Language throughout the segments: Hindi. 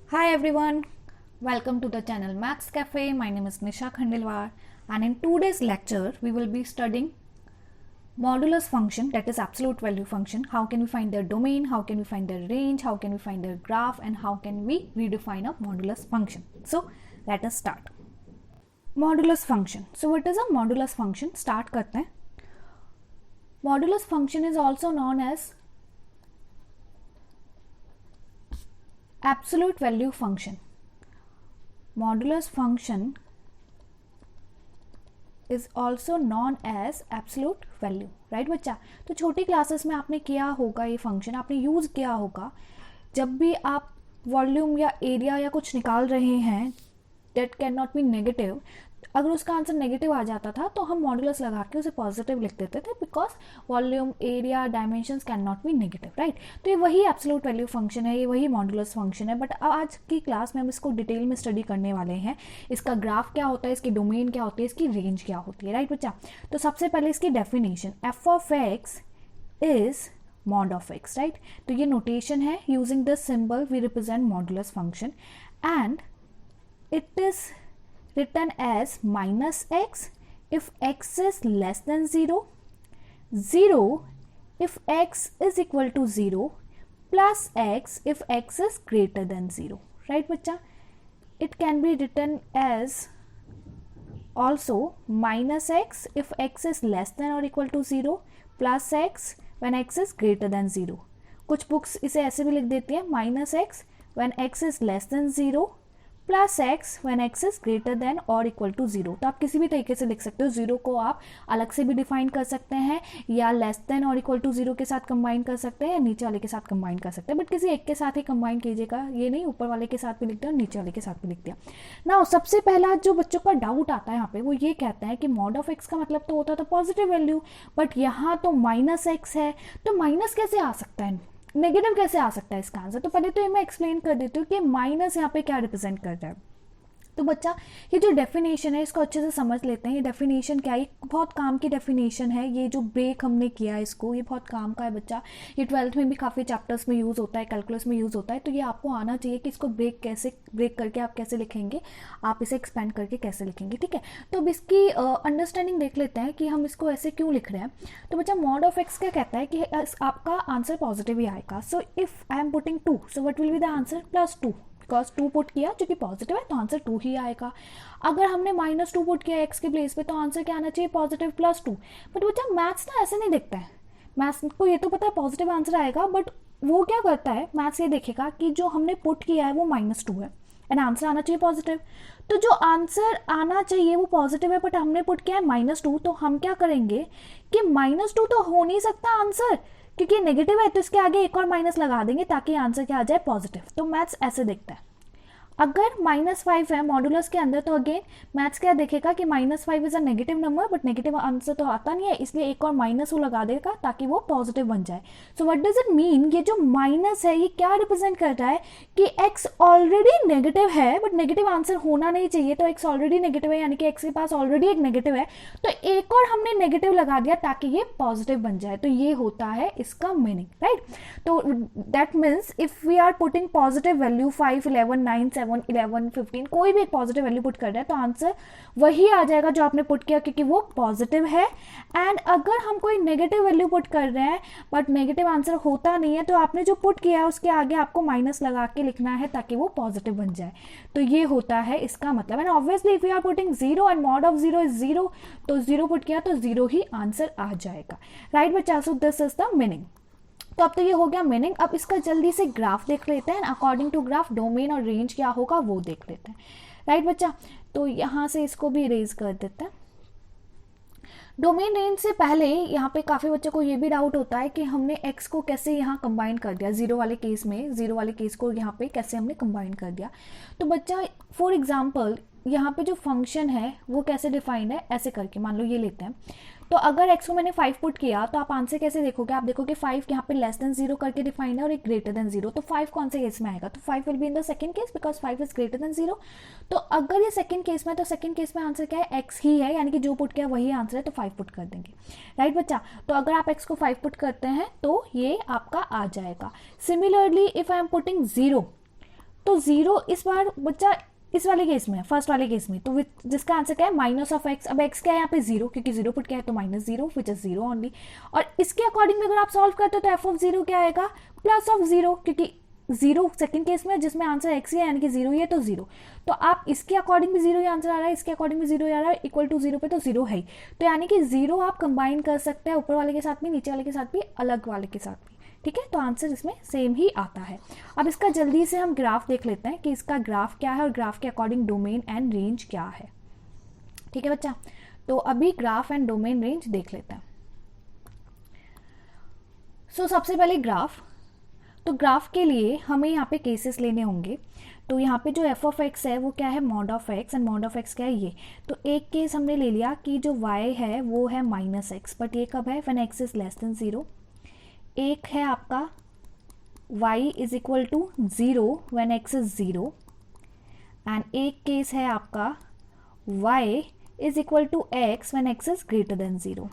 Hi everyone, welcome to the channel Max Cafe. My name is Nisha Khandelwar, and in today's lecture we will be studying modulus function, that is absolute value function. How can we find their domain, how can we find their range, how can we find their graph, and how can we redefine a modulus function. So let us start. Modulus function. So what is a modulus function? Start करते हैं. Modulus function is also known as absolute value function. Modulus function is also known as absolute value, right बच्चा? तो छोटी क्लासेस में आपने किया होगा, ये फंक्शन आपने यूज़ किया होगा जब भी आप वॉल्यूम या एरिया या कुछ निकाल रहे हैं date can not be negative. अगर उसका आंसर नेगेटिव आ जाता था तो हम मॉडुलस लगा के उसे पॉजिटिव लिख देते थे, because volume area dimensions can not be negative, right. तो ये वही एब्सोल्यूट वैल्यू फंक्शन है, ये वही मॉडुलस फंक्शन है. बट आज की क्लास में हम इसको डिटेल में स्टडी करने वाले हैं. इसका ग्राफ क्या होता है, इसकी डोमेन क्या होती है, इसकी रेंज क्या होती है, राइट बच्चा. तो सबसे पहले इसकी definition, f of x is mod of x, right. तो ये नोटेशन है. Using this symbol we represent modulus function and it is written as minus x if x is less than 0, 0 if x is equal to 0, plus x if x is greater than 0, right बच्चा. It can be written as also minus x if x is less than or equal to 0, plus x when x is greater than 0. कुछ बुक्स इसे ऐसे भी लिख देती हैं, minus x when x is less than 0, plus x when x is greater then और इक्वल टू 0. तो आप किसी भी तरीके से लिख सकते हो. 0 को आप अलग से भी डिफाइन कर सकते हैं, या लेस देन और इक्वल टू 0 के साथ कंबाइन कर सकते हैं, या नीचे वाले के साथ कंबाइन कर सकते हैं. बट किसी एक के साथ ही कंबाइन कीजिएगा, ये नहीं ऊपर वाले के साथ भी लिखते हैं और नीचे वाले के साथ भी लिखते हैं. ना सबसे पहला जो बच्चों का डाउट आता है यहाँ पे, वो ये कहता है कि मॉड ऑफ एक्स का मतलब तो होता था पॉजिटिव वैल्यू, बट यहाँ तो माइनस एक्स है, तो माइनस कैसे आ सकता है, नेगेटिव कैसे आ सकता है इसका आंसर. तो पहले तो ये मैं एक्सप्लेन कर देती हूँ कि माइनस यहाँ पे क्या रिप्रेजेंट कर रहा है. तो बच्चा ये जो डेफिनेशन है इसको अच्छे से समझ लेते हैं. ये डेफिनेशन क्या है, बहुत काम की डेफिनेशन है. ये जो ब्रेक हमने किया है इसको, ये बहुत काम का है बच्चा. ये 12th में भी काफ़ी चैप्टर्स में यूज़ होता है, कैलकुलस में यूज़ होता है. तो ये आपको आना चाहिए कि इसको ब्रेक करके आप कैसे लिखेंगे, आप इसे एक्सपेंड करके कैसे लिखेंगे, ठीक है. तो अब इसकी अंडरस्टैंडिंग देख लेते हैं कि हम इसको ऐसे क्यों लिख रहे हैं. तो बच्चा मॉड ऑफ एक्स क्या कहता है कि आपका आंसर पॉजिटिव ही आएगा. So if I am putting 2, so what will be the answer, +2. Because 2 put किया जो कि पॉजिटिव है तो आंसर 2 ही आएगा. अगर हमने -2 पुट किया एक्स के प्लेस पे तो आंसर क्या आना चाहिए, पॉजिटिव +2. बट बच्चा मैथ्स ना ऐसे नहीं दिखता है. मैथ्स को ये तो पता है पॉजिटिव आंसर आएगा, बट वो क्या करता है, मैथ्स ये देखेगा कि जो हमने पुट किया है वो -2 है एंड आंसर आना चाहिए पॉजिटिव. तो जो आंसर आना चाहिए वो पॉजिटिव है, बट हमने पुट किया है -2. तो हम क्या करेंगे कि -2 तो हो नहीं सकता आंसर, क्योंकि नेगेटिव है, तो इसके आगे एक और माइनस लगा देंगे ताकि आंसर क्या आ जाए, पॉजिटिव. तो मैथ्स ऐसे दिखता है. अगर -5 है मॉडुलस के अंदर, तो अगेन मैथ्स क्या देखेगा कि -5 is a negative number, but negative answer तो आता नहीं है, इसलिए एक और माइनस वो लगा देगा ताकि वो पॉजिटिव बन जाए. So what does it mean, ये जो माइनस है ये क्या रिप्रेजेंट कर रहा है कि x ऑलरेडी नेगेटिव है, बट नेगेटिव आंसर होना नहीं चाहिए. तो x ऑलरेडी नेगेटिव है, यानी कि x के पास ऑलरेडी एक नेगेटिव है, तो एक और हमने नेगेटिव लगा दिया ताकि ये पॉजिटिव बन जाए. तो ये होता है इसका मीनिंग, राइट. तो that means if we are putting positive value 5, 11, 9, 7, 11, 15, कोई भी एक पॉजिटिव वैल्यू पुट कर रहे हैं तो आंसर वही आ जाएगा जो आपने पुट किया, क्योंकि वो पॉजिटिव है. एंड अगर हम कोई नेगेटिव वैल्यू पुट कर रहे हैं बट नेगेटिव आंसर होता नहीं है, तो आपने जो पुट किया है उसके आगे आपको माइनस लगा के लिखना है ताकि वो पॉजिटिव बन जाए. तो ये होता है इसका मतलब. And obviously if you are putting 0 and mod of 0 is 0, तो 0 पुट किया तो 0 ही आंसर आ जाएगा, राइट बच्चा. So this is the meaning. तो अब तो ये हो गया मीनिंग. अब इसका जल्दी से ग्राफ देख लेते हैं. अकॉर्डिंग टू ग्राफ डोमेन और रेंज क्या होगा वो देख लेते हैं, राइट बच्चा. तो यहाँ से इसको भी इरेज कर देते हैं. डोमेन रेंज से पहले यहाँ पे काफ़ी बच्चों को ये भी डाउट होता है कि हमने x को कैसे यहाँ कंबाइन कर दिया, जीरो वाले केस को यहाँ पे कैसे हमने कंबाइन कर दिया. तो बच्चा फॉर एग्जांपल यहाँ पे जो फंक्शन है वो कैसे डिफाइंड है, ऐसे करके मान लो ये लेते हैं. तो अगर x को मैंने 5 पुट किया तो आप आंसर कैसे देखोगे, आप देखोगे 5 यहाँ पे लेस देन 0 करके डिफाइंड है और एक ग्रेटर देन 0. तो 5 कौन से केस में आएगा, तो 5 will be in the second case because 5 is greater than 0. तो अगर ये सेकंड केस में, तो सेकंड केस में आंसर क्या है, x ही है, यानी कि जो पुट किया वही आंसर है, तो 5 पुट कर देंगे, राइट बच्चा. तो अगर आप x को 5 पुट करते हैं तो ये आपका आ जाएगा. Similarly if I am putting 0, तो 0 इस बार बच्चा इस वाले केस में, फर्स्ट वाले केस में, तो जिसका आंसर क्या है माइनस ऑफ एक्स। अब एक्स क्या है यहाँ पे 0, क्योंकि 0 पुट क्या है तो माइनस 0 विच इज 0 ओनली। और इसके अकॉर्डिंग अगर आप सॉल्व करते हो तो एफ ऑफ 0 क्या आएगा प्लस ऑफ 0, क्योंकि 0 सेकंड केस में जिसमें आंसर एक्स ही है यानी कि 0 ही है तो 0। तो आप इसके अकॉर्डिंग भी 0 ही आंसर आ रहा है, इसके अकॉर्डिंग भी 0 ही आ रहा है, इक्वल टू 0 पे तो 0 है ही। तो यानी कि 0 आप कंबाइन कर सकते हैं ऊपर वाले के साथ भी, नीचे वाले के साथ भी, अलग वाले के साथ भी। ठीक है, तो आंसर इसमें सेम ही आता है। अब इसका जल्दी से हम ग्राफ देख लेते हैं कि इसका ग्राफ क्या है और ग्राफ के अकॉर्डिंग डोमेन एंड रेंज क्या है। ठीक है बच्चा, तो अभी ग्राफ एंड डोमेन रेंज देख लेते हैं। सबसे पहले ग्राफ, तो ग्राफ के लिए हमें यहाँ पे केसेस लेने होंगे। तो यहाँ पे जो एफ ऑफ एक्स है वो क्या है mod of x, and mod of x क्या है ये। तो एक केस हमने ले लिया कि जो y है वो है माइनस एक्स, बट ये कब है when x is less than 0। एक है आपका y is equal to 0 when x is 0, and एक केस है आपका y is equal to x when x is greater than 0।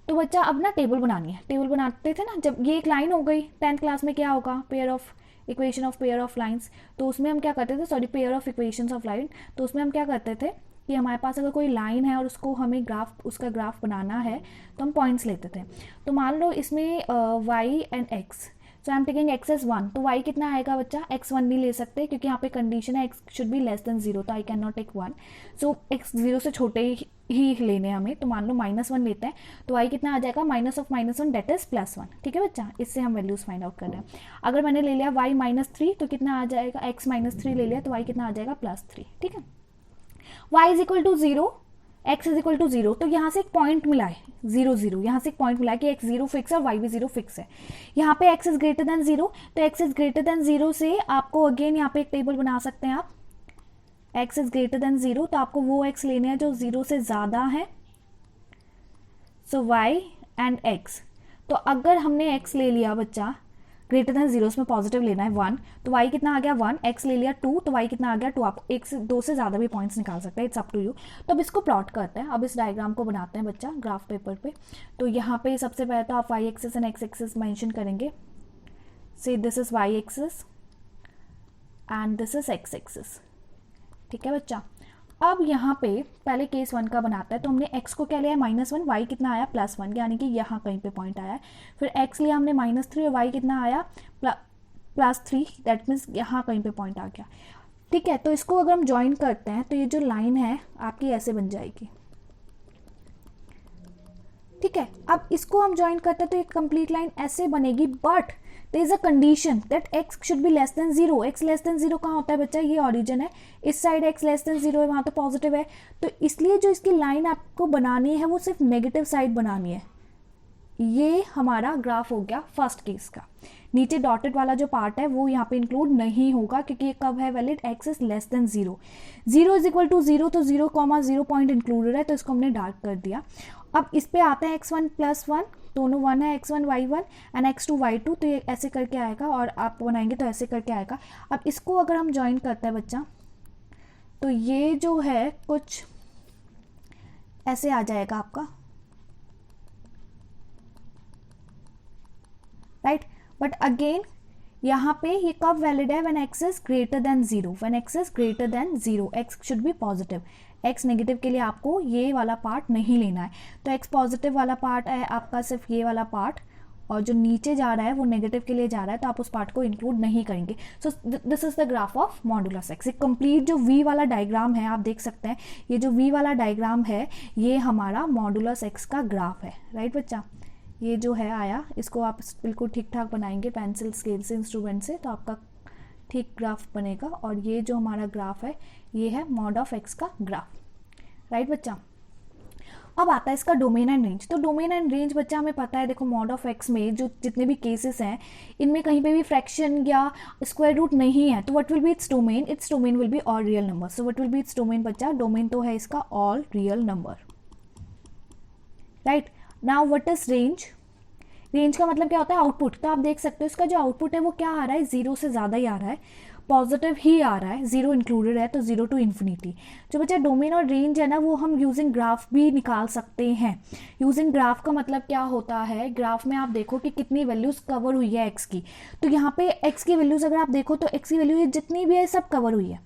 तो बच्चा अब ना टेबल बनानी है, टेबल बनाते थे ना जब ये एक लाइन हो गई, 10th क्लास में क्या होगा pair of equation of pair of lines. तो उसमें हम क्या करते थे, sorry pair of equations of line, तो उसमें हम क्या करते थे कि हमारे पास अगर कोई लाइन है और उसको हमें ग्राफ, उसका ग्राफ बनाना है तो हम पॉइंट्स लेते थे। तो मान लो इसमें y and x, so I am taking x as 1, तो y कितना आएगा बच्चा, x1 नहीं ले सकते क्योंकि यहाँ पे कंडीशन है x should be less than 0, तो I cannot take 1। So x 0 से छोटे ही लेने हमें, तो मान लो -1 लेते हैं, तो y कितना आ जाएगा माइनस ऑफ -1 डेट इज +1। ठीक है बच्चा, इससे हम वैल्यूज फाइंड आउट कर रहे हैं। अगर मैंने ले लिया y -3 तो कितना आ जाएगा, x -3 ले लिया तो y कितना आ जाएगा +3। ठीक है, y is equal to 0, x is equal to 0, तो यहाँ से एक पॉइंट मिला है 0 0, यहाँ से एक पॉइंट मिला है कि x 0 फिक्स है और y भी 0 फिक्स है। यहाँ पे x इज ग्रेटर देन 0, तो x इज ग्रेटर देन 0 से आपको अगेन यहाँ पे एक टेबल बना सकते हैं आप। x इज ग्रेटर देन 0, तो आपको वो x लेने हैं जो 0 से ज़्यादा है, सो y एंड x। तो अगर हमने x ले लिया बच्चा ग्रेटर देन 0, उसमें पॉजिटिव लेना है 1, तो y कितना आ गया 1, x ले लिया 2, तो y कितना आ गया 2। आप एक से 2 से ज़्यादा भी पॉइंट्स निकाल सकते हैं, इट्स अप टू यू। तो अब इसको प्लॉट करते हैं, अब इस डायग्राम को बनाते हैं बच्चा ग्राफ पेपर पे। तो यहाँ पे सबसे पहले तो आप y axis and x axis mention करेंगे, से this is y axis and this is x axis. ठीक है बच्चा, अब यहाँ पे पहले केस 1 का बनाता है, तो हमने x को क्या लिया है -1, y कितना आया +1, यानी कि यहाँ कहीं पे पॉइंट आया है। फिर x लिया हमने -3 और y कितना आया +3, दैट मीन्स यहाँ कहीं पे पॉइंट आ गया। ठीक है, तो इसको अगर हम ज्वाइन करते हैं तो ये जो लाइन है आपकी ऐसे बन जाएगी। ठीक है, अब इसको हम ज्वाइन करते हैं तो एक कंप्लीट लाइन ऐसे बनेगी, but there is a condition that x should be less than 0। x less than 0 कहाँ होता है बच्चा, ये ऑरिजिन है, इस साइड x लेस देन 0 है, वहाँ तो पॉजिटिव है। तो इसलिए जो इसकी लाइन आपको बनानी है वो सिर्फ नेगेटिव साइड बनानी है। ये हमारा ग्राफ हो गया फर्स्ट केस का। नीचे डॉटेड वाला जो पार्ट है वो यहाँ पे इंक्लूड नहीं होगा क्योंकि ये कब है valid, x is less than 0। 0 is equal to 0, तो 0,0 पॉइंट इंक्लूडेड है, तो इसको हमने डार्क कर दिया। अब इस पे आते हैं x1 + 1, दोनों 1 है, x1 y1 and x2 y2, तो ये ऐसे करके आएगा और आप बनाएंगे तो ऐसे करके आएगा। अब इसको अगर हम ज्वाइन करते हैं बच्चा तो ये जो है कुछ ऐसे आ जाएगा आपका, राइट। बट अगेन यहाँ पे ये कब वैलिड है, when x is greater than 0, when x is greater than 0, x should B positive. x negative के लिए आपको ये वाला पार्ट नहीं लेना है, तो x पॉजिटिव वाला पार्ट है आपका सिर्फ ये वाला पार्ट, और जो नीचे जा रहा है वो नेगेटिव के लिए जा रहा है, तो आप उस पार्ट को इंक्लूड नहीं करेंगे। So this is the graph of modulus x. एक कंप्लीट जो v वाला डायग्राम है आप देख सकते हैं, ये जो v वाला डायग्राम है ये हमारा मॉडुलस एक्स का ग्राफ है, राइट बच्चा। ये जो है आया, इसको आप बिल्कुल ठीक ठाक बनाएंगे पेंसिल स्केल से, इंस्ट्रूमेंट से, तो आपका ठीक ग्राफ बनेगा। और ये जो हमारा ग्राफ है ये है मॉड ऑफ एक्स का ग्राफ, राइट बच्चा। अब आता है इसका डोमेन एंड रेंज। तो डोमेन एंड रेंज बच्चा हमें पता है, देखो मॉड ऑफ एक्स में जो जितने भी केसेस हैं इनमें कहीं पे भी फ्रैक्शन या स्क्वायर रूट नहीं है, तो what will be its domain, its domain will be all real number. So what will be its domain बच्चा, डोमेन तो है इसका all real number, right. Now what is range, range का मतलब क्या होता है आउटपुट। तो आप देख सकते हो इसका जो आउटपुट है वो क्या आ रहा है, 0 से ज़्यादा ही आ रहा है, पॉजिटिव ही आ रहा है, जीरो इंक्लूडेड है, तो जीरो टू इन्फिनिटी। जो बच्चा डोमेन और रेंज है ना, वो हम यूजिंग ग्राफ भी निकाल सकते हैं। यूजिंग ग्राफ का मतलब क्या होता है, ग्राफ में आप देखो कि कितनी वैल्यूज कवर हुई है एक्स की, तो यहाँ पे एक्स की वैल्यूज अगर आप देखो तो एक्स की वैल्यू जितनी भी है सब कवर हुई है,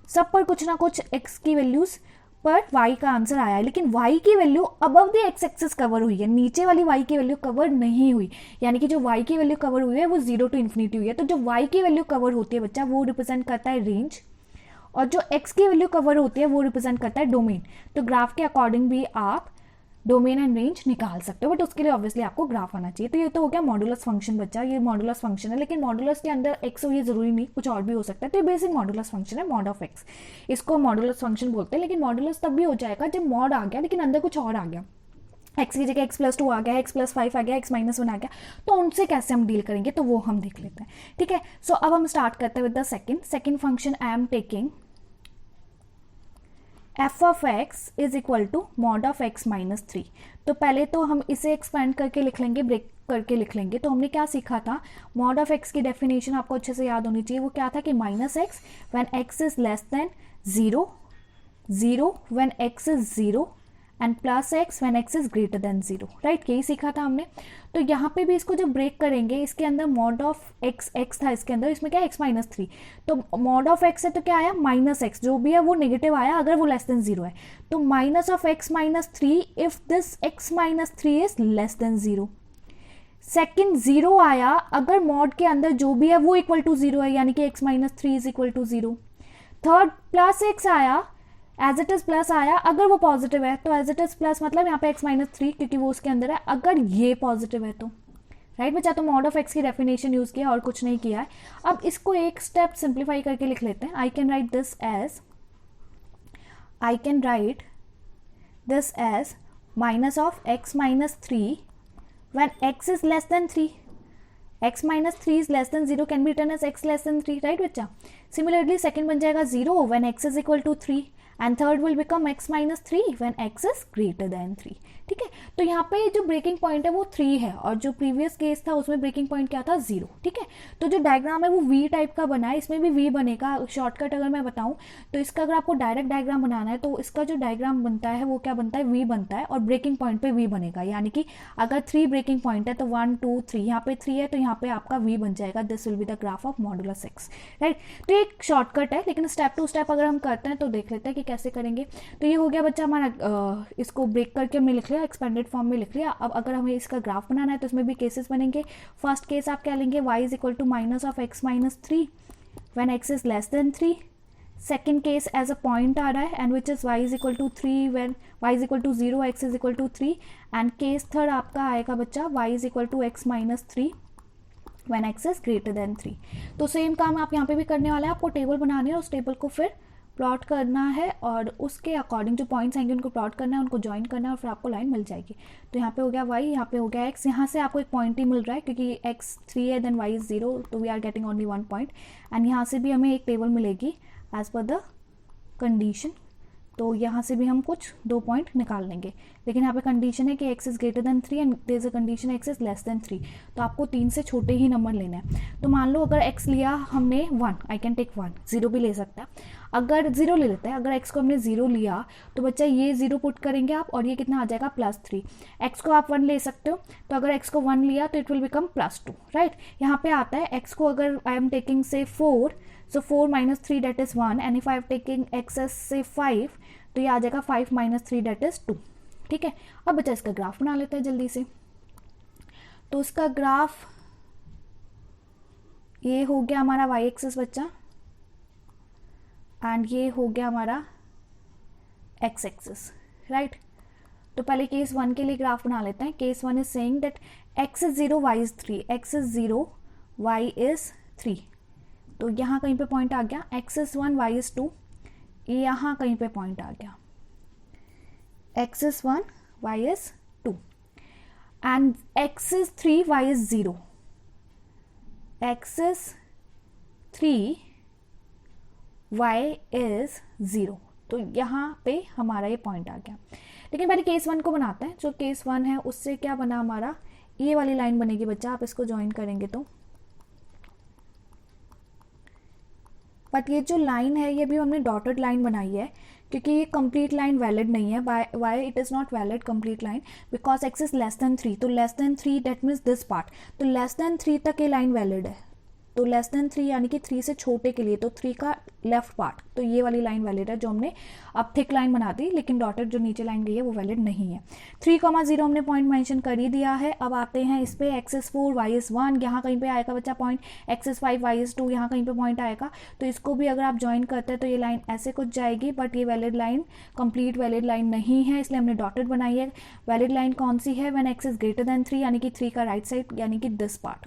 सब पर कुछ ना कुछ एक्स की वैल्यूज पर y का आंसर आया है, लेकिन y की value above the x axis cover हुई है, नीचे वाली y की वैल्यू कवर नहीं हुई। यानी कि जो y की वैल्यू कवर हुई है वो जीरो टू इन्फिनिटी हुई है। तो जो y की वैल्यू कवर होती है बच्चा वो रिप्रेजेंट करता है रेंज, और जो x की वैल्यू कवर होती है वो रिप्रेजेंट करता है डोमेन। तो ग्राफ के अकॉर्डिंग भी आप डोमेन एंड रेंज निकाल सकते हो, बट उसके लिए ऑब्वियसली आपको ग्राफ आना चाहिए। तो ये तो हो गया मॉडुलस फंक्शन बच्चा, ये मॉडुलस फंक्शन है, लेकिन मॉडुलस के अंदर एक्स हो ये जरूरी नहीं, कुछ और भी हो सकता है। तो ये बेसिक मॉडुलस फंक्शन है, मॉड ऑफ एक्स, इसको मॉडुलस फंक्शन बोलते हैं। लेकिन मॉडुलस तब भी हो जाएगा जब मॉड आ गया लेकिन अंदर कुछ और आ गया, एक्स की जगह x+2 आ गया, x+5 आ गया, x-1 आ गया, तो उनसे कैसे हम डील करेंगे तो वो हम देख लेते हैं। ठीक है, सो अब हम स्टार्ट करते हैं with the second function. I am taking f of x is equal to mod of x-3। तो पहले तो हम इसे एक्सपेंड करके लिख लेंगे, ब्रेक करके लिख लेंगे। तो हमने क्या सीखा था, मॉड ऑफ x की डेफिनेशन आपको अच्छे से याद होनी चाहिए। वो क्या था कि -x when x is less than 0, 0 when x is 0 and +x when x is greater than 0, right, यही सीखा था हमने। तो यहाँ पे भी इसको जब ब्रेक करेंगे, इसके अंदर मॉड ऑफ x था, इसके अंदर, इसमें क्या है x-3, तो मॉड ऑफ x है तो क्या आया -x, जो भी है वो नेगेटिव आया अगर वो लेस देन 0 है। तो minus of x-3 if this x-3 is less than 0। Second 0 आया अगर मॉड के अंदर जो भी है वो इक्वल टू 0 है, यानी कि x-3 is equal to 0। Third +x आया, एज इट इज प्लस आया अगर वो पॉजिटिव है, तो एज इट इज प्लस मतलब यहाँ पे x-3 क्योंकि वो उसके अंदर है, अगर ये पॉजिटिव है तो, राइट बच्चा। तो मॉड ऑफ x की डेफिनेशन यूज किया और कुछ नहीं किया है। अब इसको एक स्टेप सिंप्लीफाई करके लिख लेते हैं। I can write this as minus of x-3 when x is less than 3, x-3 is less than 0 can be written as x less than 3, right बच्चा। सिमिलरली सेकंड बन जाएगा 0 when x is equal to 3 and third will become x-3 when x is greater than 3। ठीक है, तो यहाँ पे जो ब्रेकिंग पॉइंट है वो 3 है, और जो प्रीवियस केस था उसमें ब्रेकिंग पॉइंट क्या था, 0। ठीक है, तो जो डायग्राम है वो V टाइप का बना है, इसमें भी V बनेगा। शॉर्टकट अगर मैं बताऊं तो इसका अगर आपको डायरेक्ट डायग्राम बनाना है तो इसका जो डायग्राम बनता है वो क्या बनता है, V बनता है, और ब्रेकिंग पॉइंट पे V बनेगा। यानी कि अगर 3 ब्रेकिंग पॉइंट है तो 1 2 3, यहाँ पे 3 है तो यहाँ पे आपका V बन जाएगा। This will be the graph of modulus x, right. तो एक शॉर्टकट है, लेकिन स्टेप टू स्टेप अगर हम करते हैं तो देख लेते हैं कि कैसे करेंगे। तो ये हो गया बच्चा हमारा, इसको ब्रेक करके हमने लिख लिया, एक्सपेंडेड फॉर्म में लिख लिया। अब अगर हमें इसका ग्राफ बनाना है तो इसमें भी केसेस बनेंगे। फर्स्ट केस आप क्या लेंगे, y is equal to minus of x-3 when x is less than 3। Second case as a point आ रहा है and which is y is equal to 3 when y is equal to 0, x is equal to 3। And case third आपका आएगा बच्चा y is equal to x-3 when x is greater than 3। तो सेम काम आप यहाँ पे भी करने वाले हैं, आपको टेबल बनानी है, उस टेबल को फिर प्लॉट करना है और उसके अकॉर्डिंग जो पॉइंट्स आएंगे उनको प्लॉट करना है, उनको ज्वाइन करना है और फिर आपको लाइन मिल जाएगी। तो यहाँ पे हो गया y, यहाँ पे हो गया x, यहाँ से आपको एक पॉइंट ही मिल रहा है क्योंकि x 3 है देन y इज 0, तो we are getting only 1 point. And यहाँ से भी हमें एक टेबल मिलेगी एज पर द कंडीशन, तो यहाँ से भी हम कुछ 2 पॉइंट निकाल लेंगे। लेकिन यहाँ पे कंडीशन है कि x is greater than 3 and there is a condition x is less than 3, तो आपको 3 से छोटे ही नंबर लेने हैं। तो मान लो अगर x लिया हमने 1, आई कैन टेक 1, 0 भी ले सकता है, अगर 0 ले लेते हैं। अगर x को हमने 0 लिया तो बच्चा ये 0 पुट करेंगे आप, और ये कितना आ जाएगा +3। x को आप 1 ले सकते हो, तो अगर x को 1 लिया तो इट विल बिकम +2, राइट। यहाँ पे आता है x को अगर आई एम टेकिंग से 4, so 4 minus 3 that is 1, and if I am taking x as say 5 तो ये आ जाएगा 5 minus 3 that is 2। ठीक है, अब बच्चा इसका ग्राफ बना लेते हैं जल्दी से। तो इसका ग्राफ ये हो गया हमारा y एक्सिस बच्चा, एंड ये हो गया हमारा x एक्सिस, राइट। तो पहले केस 1 के लिए ग्राफ बना लेते हैं। Case 1 is saying that x is 0 y is 3, x is 0 y is 3, तो यहाँ कहीं पे पॉइंट आ गया, x इज 1 y इज 2, यहाँ कहीं पे पॉइंट आ गया, x is 1 y is 2 and x is 3 y is 0, x is 3 y is 0, तो यहाँ पे हमारा ये पॉइंट आ गया। लेकिन पहले केस 1 को बनाते हैं। जो केस 1 है उससे क्या बना हमारा, ये वाली लाइन बनेगी बच्चा, आप इसको ज्वाइन करेंगे तो बट ये जो लाइन है ये भी हमने डॉटेड लाइन बनाई है क्योंकि ये कंप्लीट लाइन वैलिड नहीं है. Why it is not valid complete line? Because x is less than 3. तो less than 3 that means this part. तो लेस देन 3 तक ये लाइन वैलिड है. तो लेस देन 3 यानी कि 3 से छोटे के लिए, तो 3 का लेफ्ट पार्ट, तो ये वाली लाइन वैलिड है जो हमने अब थिक लाइन बना दी, लेकिन डॉटेड जो नीचे लाइन गई है वो वैलिड नहीं है. 3,0 हमने पॉइंट मेंशन कर ही दिया है. अब आते हैं इस पे x is 4 y is 1, यहाँ कहीं पे आएगा बच्चा point, x is 5 y is 2, यहाँ कहीं पे पॉइंट आएगा. तो इसको भी अगर आप ज्वाइन करते हैं तो ये लाइन ऐसे कुछ जाएगी, बट ये valid line complete valid line नहीं है, इसलिए हमने डॉटेड बनाई है. वैलिड लाइन कौन सी है? When x is greater than 3 यानी कि 3 का राइट साइड यानी कि दिस पार्ट.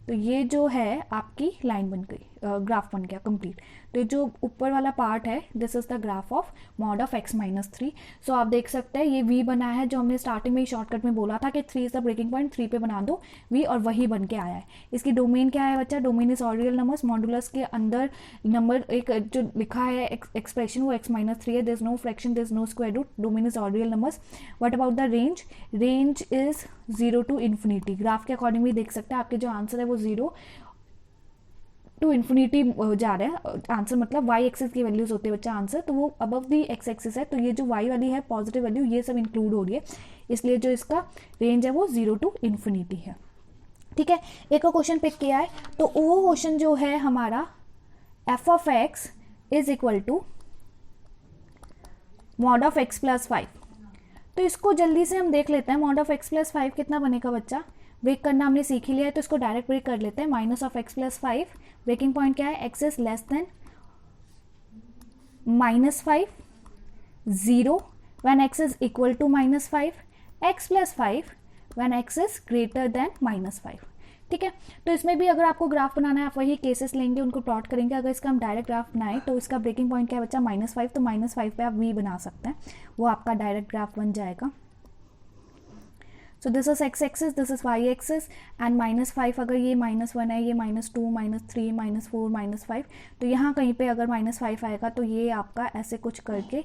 तो ये जो है आपकी लाइन बन गई, ग्राफ बन गया कंप्लीट. तो ये जो ऊपर वाला पार्ट है this is the graph of mod of x minus 3. सो आप देख सकते हैं ये v बना है जो हमने स्टार्टिंग में ही शॉर्टकट में बोला था कि 3 इज द ब्रेकिंग पॉइंट, 3 पे बना दो v, और वही बन के आया है. इसकी डोमेन क्या है बच्चा? Domain is all real numbers. Modulus के अंदर नंबर एक जो लिखा है एक्सप्रेशन वो x माइनस 3 है. There is no fraction, there is no square root. Domain is all real numbers. What about the range? Range is 0 to infinity. Graph के अकॉर्डिंग भी देख सकते हैं आपके जो आंसर है वो 0 to इन्फिनिटी जा रहा है. आंसर मतलब y एक्सिस की वैल्यूज होते हैं बच्चा आंसर, तो वो अबव दी x एक्सिस है. तो ये जो y वाली है पॉजिटिव वैल्यू ये सब इंक्लूड हो रही है, इसलिए जो इसका रेंज है वो 0 to इन्फिनिटी है. ठीक है, एक और क्वेश्चन पिक किया है. तो वो क्वेश्चन जो है हमारा f of x is equal to mod of x plus 5. तो इसको जल्दी से हम देख लेते हैं. मॉड ऑफ x प्लस 5 कितना बनेगा बच्चा? ब्रेक करना हमने सीख ही लिया है, तो इसको डायरेक्ट ब्रेक कर लेते हैं. Minus of x plus 5, breaking point क्या है? x is less than -5, 0 when x is equal to -5, x plus 5 when x is greater than -5. ठीक है, तो इसमें भी अगर आपको ग्राफ बनाना है आप वही केसेस लेंगे, उनको प्लॉट करेंगे. अगर इसका हम डायरेक्ट ग्राफ बनाएं तो इसका ब्रेकिंग पॉइंट क्या है बच्चा? -5. तो -5 पे आप v बना सकते हैं, वो आपका डायरेक्ट ग्राफ बन जाएगा. So this is x axis, this is y axis, and -5 अगर ये -1 है, ये -2, -3, -4, -5, तो यहाँ कहीं पे अगर -5 आएगा तो ये आपका ऐसे कुछ करके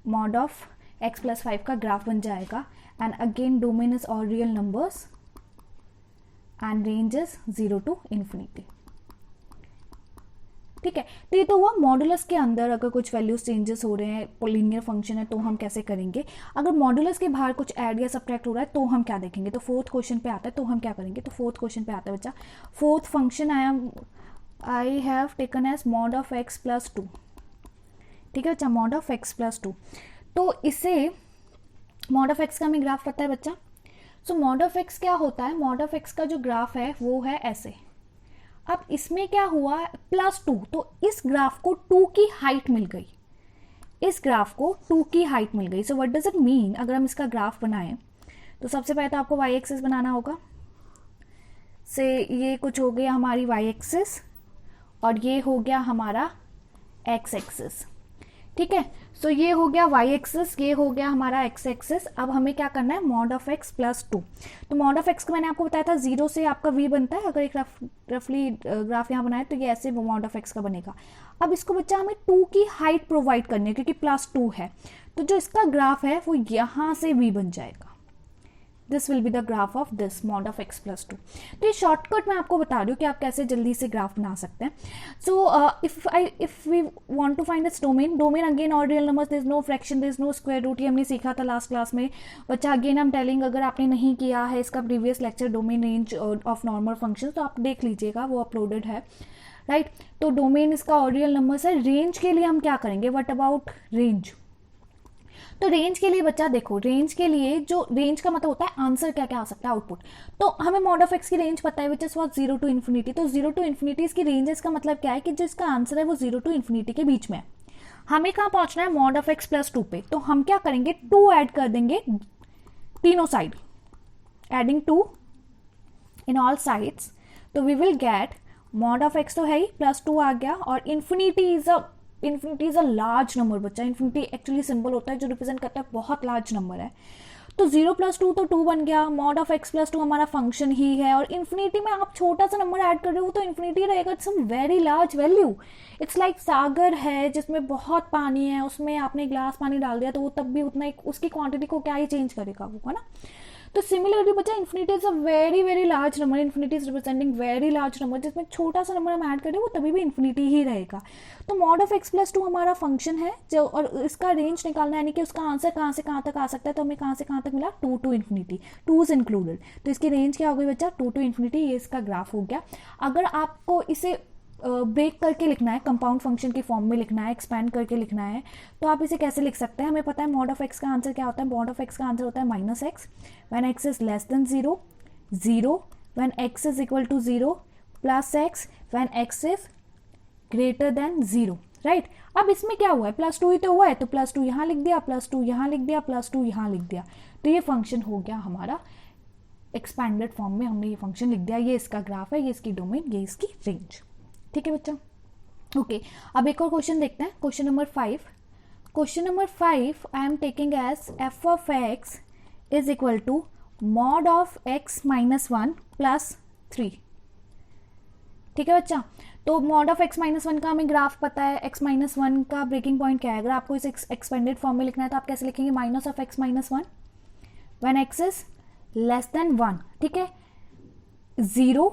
मॉड ऑफ x प्लस 5 का ग्राफ बन जाएगा. And again domain is all real numbers and range is 0 to infinity. ठीक है, तो ये तो हुआ मॉडुलस के अंदर अगर कुछ वैल्यूज चेंजेस हो रहे हैं, लीनियर फंक्शन है, तो हम कैसे करेंगे. अगर मॉडुलस के बाहर कुछ ऐड या सब्ट्रैक्ट हो रहा है तो हम क्या देखेंगे. तो फोर्थ क्वेश्चन पे आता है, तो हम क्या करेंगे. तो फोर्थ क्वेश्चन पे आता है बच्चा. Fourth function I have taken as mod of x plus 2. ठीक है बच्चा, मॉड ऑफ x प्लस 2. तो इसे मॉड ऑफ x का हमें ग्राफ पता है बच्चा. सो मॉड ऑफ x क्या होता है? मॉड ऑफ x का जो ग्राफ है वो है ऐसे. अब इसमें क्या हुआ? +2. तो इस ग्राफ को 2 की हाइट मिल गई, इस ग्राफ को 2 की हाइट मिल गई. So what does it mean? अगर हम इसका ग्राफ बनाएं तो सबसे पहले तो आपको y एक्सिस बनाना होगा. से ये कुछ हो गया हमारी y एक्सिस और ये हो गया हमारा x एक्सिस. ठीक है, सो ये हो गया y एक्सिस, ये हो गया हमारा x एक्सिस. अब हमें क्या करना है? Mod of x plus 2. तो मॉड ऑफ x को मैंने आपको बताया था 0 से आपका v बनता है. अगर एक रफली ग्राफ यहाँ बनाए तो ये ऐसे मॉड ऑफ x का बनेगा. अब इसको बच्चा हमें 2 की हाइट प्रोवाइड करनी है क्योंकि +2 है. तो जो इसका ग्राफ है वो यहाँ से v बन जाएगा. This will be the graph of this mod of x plus 2. तो ये शॉर्टकट मैं आपको बता रही हूँ कि आप कैसे जल्दी से ग्राफ बना सकते हैं. So if we want to find this domain, domain again all real numbers, there is no fraction, there is no square root. ये हमने सीखा था लास्ट क्लास में बच्चा. अगेन हम टेलिंग, अगर आपने नहीं किया है इसका previous lecture domain range of normal function, तो आप देख लीजिएगा, वो अपलोडेड है. राइट, तो डोमेन इसका ऑल रियल नंबर्स है. रेंज के लिए हम क्या करेंगे? What about range? तो रेंज के लिए बच्चा देखो, रेंज के लिए जो रेंज का मतलब होता है आंसर क्या क्या आ सकता है, आउटपुट. तो हमें मॉड ऑफ x की रेंज पता है which is what 0 to infinity. तो 0 to इन्फिनिटी इसकी रेंज है. इसका मतलब क्या है कि जो इसका आंसर है वो 0 to इन्फिनिटी के बीच में है. हमें कहाँ पहुंचना है? मॉड ऑफ x प्लस 2 पे. तो हम क्या करेंगे? 2 ऐड कर देंगे तीनों side, adding 2 in all sides. तो we will get mod of x तो है ही, +2 आ गया. और infinity is a large number बच्चा. इन्फिनिटी एक्चुअली सिंबल होता है जो रिप्रेजेंट करता है बहुत लार्ज नंबर है. तो 0 + 2 तो 2 बन गया. मॉड ऑफ x प्लस 2 हमारा फंक्शन ही है. और इन्फिनिटी में आप छोटा सा नंबर ऐड कर रहे हो तो इन्फिनिटी रहेगा. It's some very large value. It's like सागर है जिसमें बहुत पानी है, उसमें आपने ग्लास पानी डाल दिया तो वो तब भी उतना उसकी क्वांटिटी को क्या ही चेंज करेगा वो, है ना. तो सिमिलरली बच्चा infinity is a very very large number, infinity is representing very large number, जिसमें छोटा सा नंबर हम ऐड करें वो तभी भी इन्फिनिटी ही रहेगा। तो मॉड ऑफ x प्लस 2 हमारा फंक्शन है जो, और इसका रेंज निकालना है, यानी कि उसका आंसर कहाँ से कहाँ तक आ सकता है। तो हमें कहाँ से कहाँ तक मिला, 2 to इन्फिनिटी, 2 इज इंक्लूडेड। तो इसकी रेंज क्या हो गई बच्चा, 2 to इन्फिनिटी, ये इसका ग्राफ हो गया। अगर आपको इसे ब्रेक करके लिखना है, कंपाउंड फंक्शन की फॉर्म में लिखना है, एक्सपैंड करके लिखना है, तो आप इसे कैसे लिख सकते हैं। हमें पता है मॉड ऑफ एक्स का आंसर क्या होता है, मॉड ऑफ एक्स का आंसर होता है minus x when x is less than 0, 0 when x is equal to 0, plus x when x is greater than 0, right. अब इसमें क्या हुआ है, प्लस 2 ही तो हुआ है, तो प्लस 2 यहाँ लिख दिया, प्लस 2 यहाँ लिख दिया, प्लस 2 यहाँ लिख दिया, तो ये फंक्शन हो गया हमारा एक्सपैंडेड फॉर्म में, हमने ये फंक्शन लिख दिया। ये इसका ग्राफ है, ये इसकी डोमेन, ये इसकी रेंज, ठीक है बच्चा। ओके, अब एक और क्वेश्चन देखते हैं, question number 5। Question number 5 I am taking as f of x is equal to mod of x minus 1 plus 3, ठीक है बच्चा। तो मॉड ऑफ एक्स माइनस 1 का हमें ग्राफ पता है, एक्स माइनस 1 का ब्रेकिंग पॉइंट क्या है। अगर आपको इसे एक्सपेंडेड फॉर्म में लिखना है तो आप कैसे लिखेंगे, minus of x minus 1 when x is less than 1, ठीक है, 0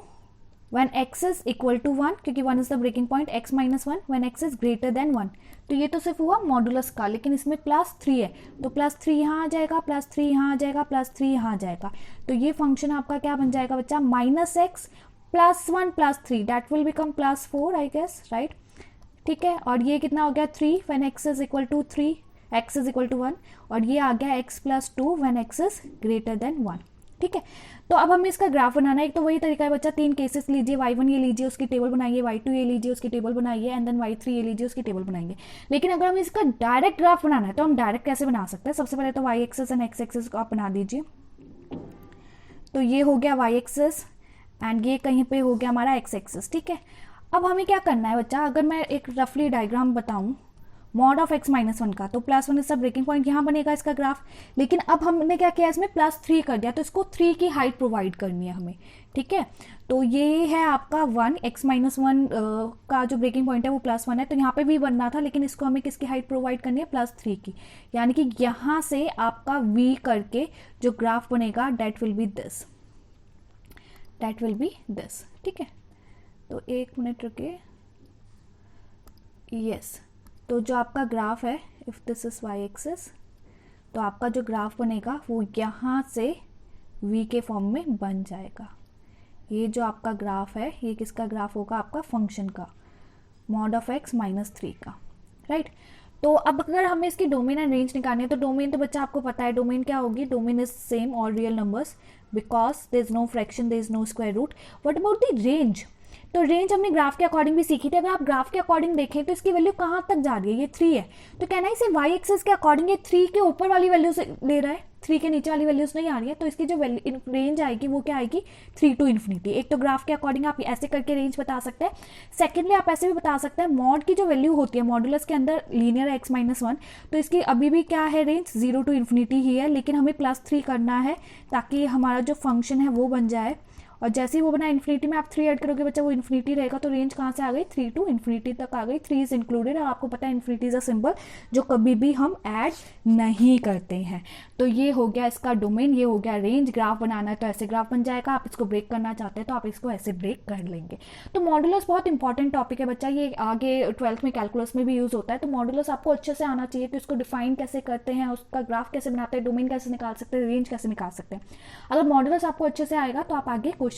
when x is equal to 1, क्योंकि 1 is the breaking point, x minus 1 when x is greater than 1। तो ये तो सिर्फ हुआ मॉडुलस का, लेकिन इसमें प्लस 3 है, तो प्लस 3 यहाँ आ जाएगा, प्लस 3 यहाँ आ जाएगा, प्लस 3 यहाँ आ जाएगा। तो ये फंक्शन आपका क्या बन जाएगा बच्चा, minus x plus 1 plus 3, that will become plus 4 I guess, right, ठीक है। और ये कितना हो गया 3 when x is equal to 3, x is equal to 1, और ये आ गया x plus 2 when x is greater than 1, ठीक है। तो अब हमें इसका ग्राफ बनाना है। एक तो वही तरीका है बच्चा, 3 केसेस लीजिए, y1 ये लीजिए उसकी टेबल बनाइए, y2 ये लीजिए उसकी टेबल बनाइए, एंड देन y3 ये लीजिए उसकी टेबल बनाएंगे। लेकिन अगर हमें इसका डायरेक्ट ग्राफ बनाना है तो हम डायरेक्ट कैसे बना सकते हैं। सबसे पहले तो y axis and x axis को आप बना दीजिए। तो ये हो गया y एक्सिस एंड ये कहीं पे हो गया हमारा x एक्सिस, ठीक है। अब हमें क्या करना है बच्चा, अगर मैं एक रफली डायग्राम बताऊं मॉड ऑफ एक्स माइनस 1 का, तो प्लस 1 इसका ब्रेकिंग पॉइंट यहाँ बनेगा इसका ग्राफ। लेकिन अब हमने क्या किया, इसमें प्लस 3 कर दिया, तो इसको 3 की हाइट प्रोवाइड करनी है हमें, ठीक है। तो ये है आपका 1, एक्स माइनस 1 का जो ब्रेकिंग पॉइंट है वो प्लस 1 है, तो यहाँ पे भी बनना था, लेकिन इसको हमें किसकी हाइट प्रोवाइड करनी है, प्लस 3 की। यानी कि यहाँ से आपका v करके जो ग्राफ बनेगा that will be this, that will be this, ठीक है। तो 1 मिनट रुके, यस। तो जो आपका ग्राफ है, if this is y axis, तो आपका जो ग्राफ बनेगा वो यहाँ से v के फॉर्म में बन जाएगा। ये जो आपका ग्राफ है ये किसका ग्राफ होगा, आपका फंक्शन का, मॉड ऑफ x माइनस 3 का, राइट। तो अब अगर हमें इसकी डोमेन एंड रेंज निकालनी है, तो डोमेन तो बच्चा आपको पता है डोमेन क्या होगी, domain is same all real numbers because there is no fraction, there is no square root. What about the range, तो रेंज हमने ग्राफ के अकॉर्डिंग भी सीखी थी। अगर आप ग्राफ के अकॉर्डिंग देखें तो इसकी वैल्यू कहाँ तक जा रही है, ये 3 है, तो कहना है इसे y एक्सिस के अकॉर्डिंग ये 3 के ऊपर वाली वैल्यू से ले रहा है, 3 के नीचे वाली वैल्यूज नहीं आ रही है, तो इसकी जो रेंज आएगी वो क्या आएगी, 3 टू इन्फिनिटी। एक तो ग्राफ के अकॉर्डिंग आप ऐसे करके रेंज बता सकते हैं। सेकेंडली आप ऐसे भी बता सकते हैं, मॉड की जो वैल्यू होती है, मॉडुलस के अंदर लीनियर है x माइनस 1, तो इसकी अभी भी क्या है रेंज 0 टू इन्फिनिटी ही है, लेकिन हमें प्लस 3 करना है ताकि हमारा जो फंक्शन है वो बन जाए। और जैसे ही वो बना इन्फिनिटी में आप 3 ऐड करोगे बच्चा वो इन्फिनिटी रहेगा, तो रेंज कहाँ से आ गई, 3 टू इन्फिनिटी तक आ गई, 3 इज इंक्लूडेड। और आपको पता है इन्फिनिटी इज अ सिंबल जो कभी भी हम ऐड नहीं करते हैं। तो ये हो गया इसका डोमेन, ये हो गया रेंज। ग्राफ बनाना है तो ऐसे ग्राफ बन जाएगा, आप इसको ब्रेक करना चाहते हैं तो आप इसको ऐसे ब्रेक कर लेंगे। तो मॉडुलस बहुत इंपॉर्टेंट टॉपिक है बच्चा, ये आगे 12th में कैलकुलस में भी यूज होता है। तो मॉडुलस आपको अच्छे से आना चाहिए कि उसको डिफाइन कैसे करते हैं, उसका ग्राफ कैसे बनाते हैं, डोमेन कैसे निकाल सकते हैं, रेंज कैसे निकाल सकते हैं। अगर मॉडुलस आपको अच्छे से आएगा तो आप आगे क्वेश्चन,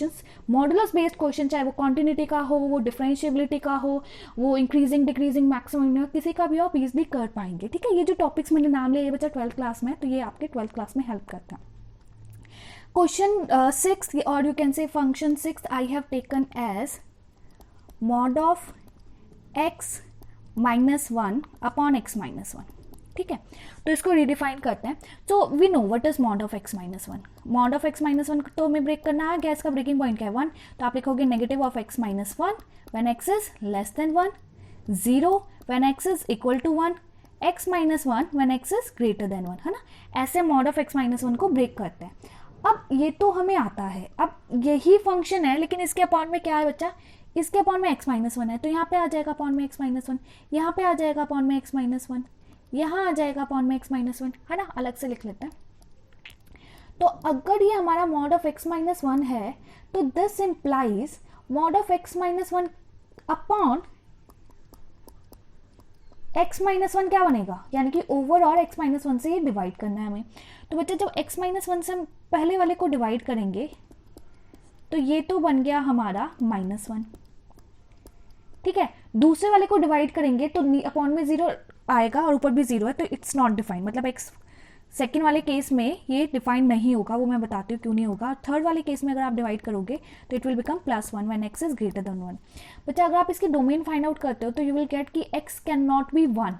मॉडुलस बेस्ड क्वेश्चन, चाहे वो क्वांटिटी का हो, वो डिफरेंशिएबिलिटी का हो, वो इंक्रीजिंग डिक्रीजिंग मैक्सिमम, किसी का भी आप इजीली कर पाएंगे, ठीक है। ये जो टॉपिक्स मैंने नाम लिया ये बच्चा 12th क्लास में है, तो ये आपके 12th क्लास में हेल्प करता है। क्वेश्चन 6 और you can say function 6 I have taken as mod of x minus 1 upon x minus 1, ठीक है। तो इसको रिडिफाइन करते हैं। So we know what is mod of x minus 1। Mod of x minus 1 तो हमें ब्रेक करना है, गैस का ब्रेकिंग पॉइंट क्या है 1, तो आप लिखोगे negative of x minus 1 when x is less than 1, 0 when x is equal to 1, x minus 1 when x is greater than 1, है ना। ऐसे मॉड ऑफ x माइनस 1 को ब्रेक करते हैं। अब ये तो हमें आता है, अब यही फंक्शन है, लेकिन इसके अपॉन में क्या है बच्चा, इसके अपॉन में x माइनस 1 है, तो यहाँ पे आ जाएगा अपॉन में x माइनस 1, यहाँ पे आ जाएगा अपॉन में x माइनस 1, यहाँ आ जाएगा अपॉन में x माइनस 1, है ना। अलग से लिख लेते हैं। तो अगर ये हमारा mod of x minus one है तो this implies mod of x minus one upon x minus one क्या बनेगा, यानी कि ओवर और x माइनस वन से ये डिवाइड करना है हमें। तो बच्चा जब x माइनस वन से हम पहले वाले को डिवाइड करेंगे तो ये तो बन गया हमारा माइनस वन, ठीक है। दूसरे वाले को डिवाइड करेंगे तो अपॉन में जीरो आएगा और ऊपर भी जीरो है, तो इट्स नॉट डिफाइंड, मतलब x सेकेंड वाले केस में ये डिफाइंड नहीं होगा, वो मैं बताती हूँ क्यों नहीं होगा। थर्ड वाले केस में अगर आप डिवाइड करोगे तो it will become plus one when x is greater than one. बच्चा अगर आप इसकी डोमेन फाइंड आउट करते हो तो यू विल गेट कि x can not be one,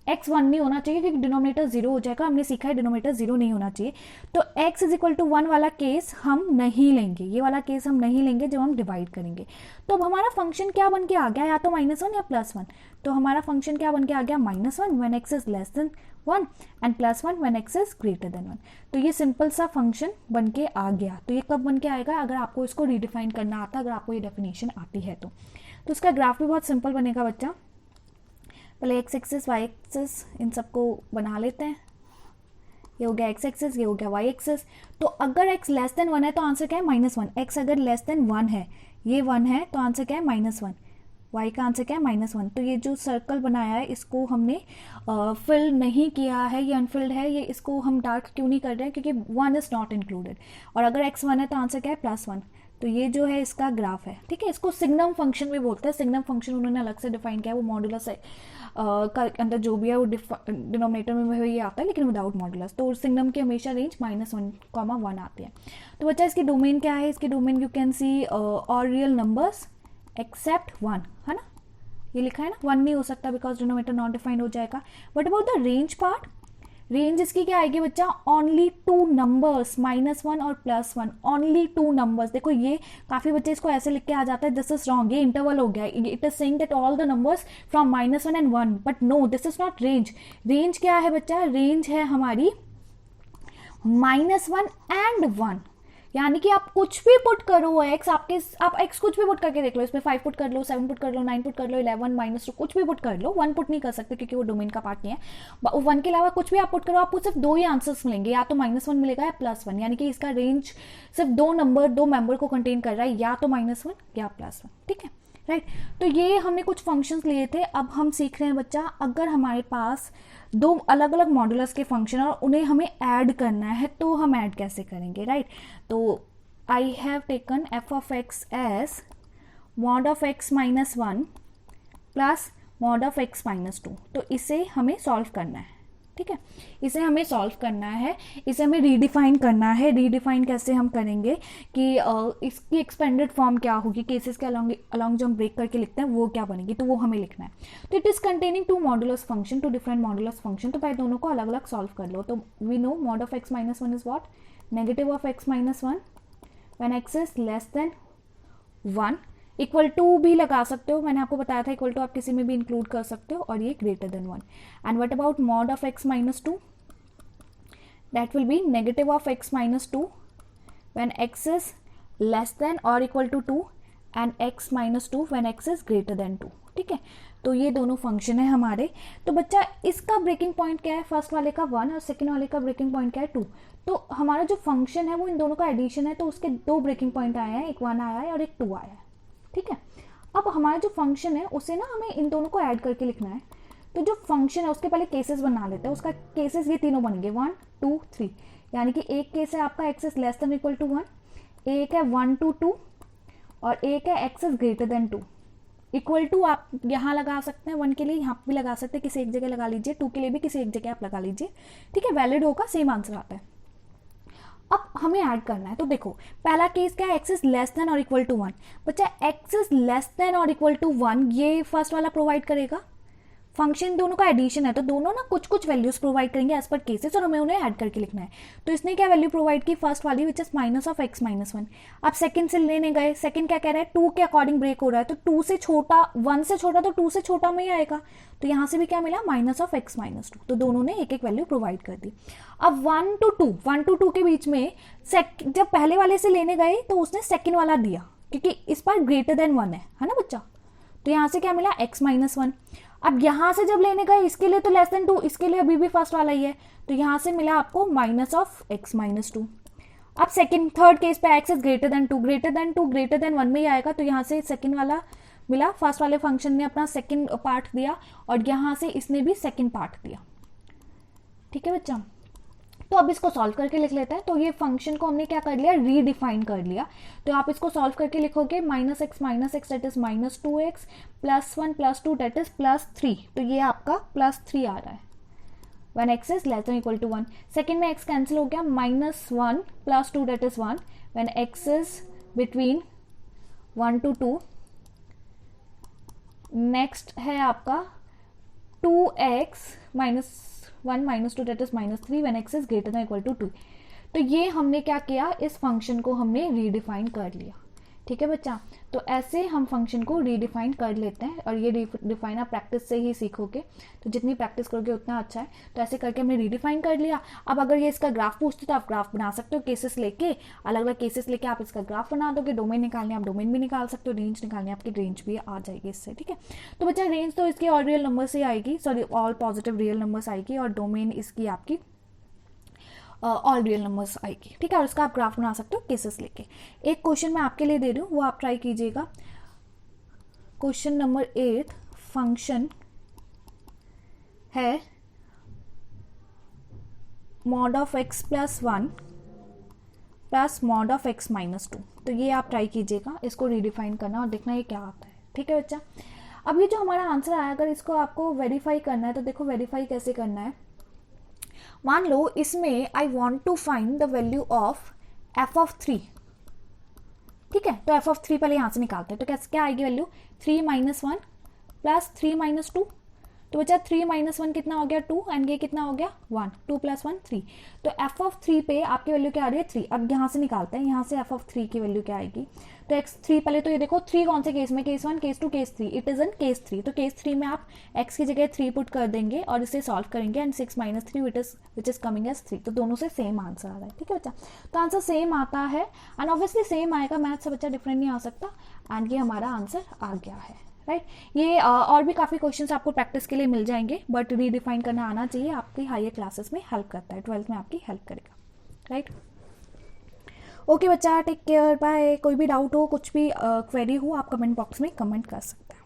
x one नहीं होना चाहिए क्योंकि डिनोमिनेटर जीरो हो जाएगा, हमने सीखा है डिनोमिनेटर जीरो नहीं होना चाहिए। तो x is equal to one वाला केस हम नहीं लेंगे, ये वाला केस हम नहीं लेंगे जब हम डिवाइड करेंगे। तो अब हमारा फंक्शन क्या बन के आ गया, या तो माइनस वन या प्लस वन। तो हमारा फंक्शन क्या बन के आ गया, minus one when x is less then one and plus one when x is greater than one. तो ये सिंपल सा फंक्शन बन के आ गया। तो ये कब बन के आएगा, अगर आपको इसको रीडिफाइन करना आता, अगर आपको ये डेफिनेशन आती है तो इसका ग्राफ भी बहुत सिंपल बनेगा बच्चा। पहले x एक्सिस y एक्सिस इन सबको बना लेते हैं, ये हो गया x एक्सिस, ये हो गया y एक्सिस। तो अगर x लेस देन वन है तो आंसर क्या है, माइनस वन। x अगर लेस देन वन है, ये वन है, तो आंसर क्या है, माइनस वन। y का आंसर क्या है, माइनस वन। तो ये जो सर्कल बनाया है इसको हमने फिल नहीं किया है, ये अनफिल्ड है, ये इसको हम डार्क क्यों नहीं कर रहे हैं, क्योंकि वन इज नॉट इंक्लूडेड। और अगर x वन है तो आंसर क्या है, प्लस वन। तो ये जो है इसका ग्राफ है, ठीक है। इसको सिग्नम फंक्शन भी बोलते हैं। सिग्नम फंक्शन उन्होंने अलग से डिफाइन किया है, वो मॉडुलस है का अंदर जो भी है वो डिनोमिनेटर में ये आता है लेकिन विदाउट मॉडुलस। तो सिग्नम की हमेशा range minus one comma one आती है। तो बच्चा इसकी डोमेन क्या है, इसकी domain you can see all real numbers except one, है ना, ये लिखा है ना, वन नहीं हो सकता बिकॉज डिनोमिनेटर नॉट डिफाइंड हो जाएगा। But about the range part, range इसकी क्या आएगी बच्चा, only two numbers, minus one और plus one, only two numbers. देखो ये काफी बच्चे इसको ऐसे लिख के आ जाता है, दिस इज रॉन्ग, ये इंटरवल हो गया, it is saying that all the numbers from minus one and one, but no, this is not range. Range क्या है बच्चा, रेंज है हमारी माइनस वन एंड वन, यानी कि आप कुछ भी पुट करो x, आप x कुछ भी पुट करके देख लो, इसमें 5 पुट कर लो, 7 पुट कर लो, 9 पुट कर लो, 11 माइनस टू कुछ भी पुट कर लो। 1 पुट नहीं कर सकते क्योंकि वो डोमेन का पार्ट नहीं है। 1 के अलावा कुछ भी आप पुट करो, आपको सिर्फ दो ही आंसर्स मिलेंगे, या तो माइनस वन मिलेगा या प्लस वन, यानी कि इसका रेंज सिर्फ दो मेंबर को कंटेन कर रहा है, या तो माइनस वन या प्लस वन, ठीक है, राइट। तो ये हमने कुछ फंक्शंस लिए थे। अब हम सीख रहे हैं बच्चा, अगर हमारे पास दो अलग अलग मॉडुलस के फंक्शन और उन्हें हमें ऐड करना है तो हम ऐड कैसे करेंगे, राइट। तो I have taken f of x as mod of x minus one plus mod of x minus two. तो इसे हमें सॉल्व करना है, ठीक है, इसे हमें सॉल्व करना है, इसे हमें रीडिफाइन करना है। रीडिफाइन कैसे हम करेंगे कि इसकी एक्सपेंडेड फॉर्म क्या होगी, केसेस के अलॉन्ग जो हम ब्रेक करके लिखते हैं वो क्या बनेगी, तो वो हमें लिखना है। तो it is containing two modulus function, two different modulus function. तो पहले दोनों को अलग अलग सॉल्व कर लो। तो we know mod of x minus one is what, negative of x minus one when x is less than one, equal to भी लगा सकते हो, मैंने आपको बताया था इक्वल टू आप किसी में भी इंक्लूड कर सकते हो, और ये greater than one. And what about mod of x minus two, that will be negative of x minus two when x is less than or equal to two and x minus two when x is greater than two, ठीक है। तो ये दोनों फंक्शन है हमारे। तो बच्चा इसका ब्रेकिंग पॉइंट क्या है, फर्स्ट वाले का वन और सेकंड वाले का ब्रेकिंग पॉइंट क्या है, टू। तो हमारा जो फंक्शन है वो इन दोनों का एडिशन है, तो उसके दो ब्रेकिंग पॉइंट आए हैं, एक वन आया है और एक टू आया है, ठीक है। अब हमारा जो फंक्शन है उसे ना हमें इन दोनों को ऐड करके लिखना है। तो जो फंक्शन है उसके पहले केसेस बना लेते हैं, उसका केसेस ये तीनों बनेंगे 1 2 3, यानी कि एक केस है आपका x is less than equal to one, एक है 1 to 2 और एक है x is greater than 2। Equal to आप यहाँ लगा सकते हैं, 1 के लिए यहाँ भी लगा सकते हैं, किसी एक जगह लगा लीजिए, 2 के लिए भी किसी एक जगह आप लगा लीजिए, ठीक है, वैलिड होगा, सेम आंसर आता है। अब हमें ऐड करना है। तो देखो पहला केस क्या है, एक्स इज लेस देन और इक्वल टू वन। बच्चा एक्स इज लेस देन और इक्वल टू वन, ये फर्स्ट वाला प्रोवाइड करेगा। फंक्शन दोनों का एडिशन है तो दोनों ना कुछ कुछ वैल्यूज प्रोवाइड करेंगे एज पर केसेस, और हमें उन्हें ऐड करके लिखना है। तो इसने क्या वैल्यू प्रोवाइड की, फर्स्ट वाली which is minus of x minus one. अब सेकंड से लेने गए, सेकंड क्या कह रहा है, 2 के अकॉर्डिंग ब्रेक हो रहा है, तो 2 से छोटा, 1 से छोटा तो 2 से छोटा में ही आएगा। तो यहाँ से भी क्या मिला, minus of x minus two. तो दोनों ने एक एक वैल्यू प्रोवाइड कर दी। अब 1 to 2 के बीच में जब पहले वाले से लेने गए तो उसने सेकेंड वाला दिया, क्योंकि इस पर ग्रेटर देन वन है ना बच्चा। तो यहाँ से क्या मिला, एक्स माइनस वन। अब यहां से जब लेने गए इसके लिए तो लेस देन 2, इसके लिए अभी भी फर्स्ट वाला ही है, तो यहां से मिला आपको minus of x minus two. अब सेकंड थर्ड केस पे x is greater than 2, greater than 1 में ही आएगा, तो यहाँ से सेकंड वाला मिला, फर्स्ट वाले फंक्शन ने अपना सेकंड पार्ट दिया और यहाँ से इसने भी सेकंड पार्ट दिया। ठीक है बच्चा, तो अब इसको सॉल्व करके लिख लेते हैं। तो ये फंक्शन को हमने क्या कर लिया, रीडिफाइन कर लिया। तो आप इसको सॉल्व करके लिखोगे -x that is -2x +1 +2 that is +3, तो ये आपका +3 आ रहा है when x is less than equal to 1। Second में x कैंसिल हो गया, -1 +2 that is 1 when x is between 1 to 2। Next है आपका 2x -1 -2 that is -3 when x is greater than equal to 2। तो ये हमने क्या किया, इस फंक्शन को हमने रीडिफाइन कर लिया। ठीक है बच्चा, तो ऐसे हम फंक्शन को रीडिफाइन कर लेते हैं और ये डिफाइन आप प्रैक्टिस से ही सीखोगे, तो जितनी प्रैक्टिस करोगे उतना अच्छा है। तो ऐसे करके हमने रीडिफाइन कर लिया। अब अगर ये इसका ग्राफ पूछते तो आप ग्राफ बना सकते हो, केसेस लेके, अलग अलग केसेस लेके आप इसका ग्राफ बना दोगे। डोमेन निकालने आप डोमेन भी निकाल सकते हो, रेंज निकालने आपकी रेंज भी आ जाएगी इससे। ठीक है, तो बच्चा रेंज तो इसकी ऑल रियल नंबर से आएगी, sorry all positive real numbers आएगी, और डोमेन इसकी आपकी ऑल रियल नंबर्स आएगी। ठीक है, और उसका आप ग्राफ बना सकते हो केसेस लेके। एक क्वेश्चन मैं आपके लिए दे रही हूँ, वो आप ट्राई कीजिएगा। क्वेश्चन नंबर 8, फंक्शन है mod of x + 1 + mod of x - 2। तो ये आप ट्राई कीजिएगा, इसको रीडिफाइन करना और देखना ये क्या आता है। ठीक है बच्चा, अब ये जो हमारा आंसर आया, अगर इसको आपको वेरीफाई करना है तो देखो वेरीफाई कैसे करना है। मान लो इसमें I want to find the value of f(3). ठीक है, तो f(3) पहले यहाँ से निकालते हैं। तो क्या आएगी वैल्यू, 3 - 1 + 3 - 2। तो बच्चा 3 - 1 कितना हो गया, 2, एंड ये कितना हो गया, 1। 2 + 1 3। तो f(3) पे आपकी वैल्यू क्या आ रही है, 3। अब यहाँ से निकालते हैं, यहाँ से f(3) की वैल्यू क्या आएगी। तो x3 पहले तो ये देखो 3 कौन से केस में, case 1, case 2, case 3, it is in case 3। तो केस 3 में आप x की जगह 3 पुट कर देंगे और इसे सॉल्व करेंगे, and 6 - 3 which is coming as 3। तो दोनों से सेम आंसर आ रहा है। ठीक है बच्चा, तो आंसर सेम आता है, एंड ऑब्वियसली सेम आएगा, मैथ से बच्चा डिफरेंट नहीं आ सकता, एंड ये हमारा आंसर आ गया है। राइट, ये और भी काफ़ी क्वेश्चंस आपको प्रैक्टिस के लिए मिल जाएंगे, बट रीडिफाइन करना आना चाहिए, आपकी हायर क्लासेस में हेल्प करता है, 12th में आपकी हेल्प करेगा। राइट, ओके बच्चा, टेक केयर, बाय। कोई भी डाउट हो, कुछ भी क्वेरी हो, आप कमेंट बॉक्स में कमेंट कर सकते हैं।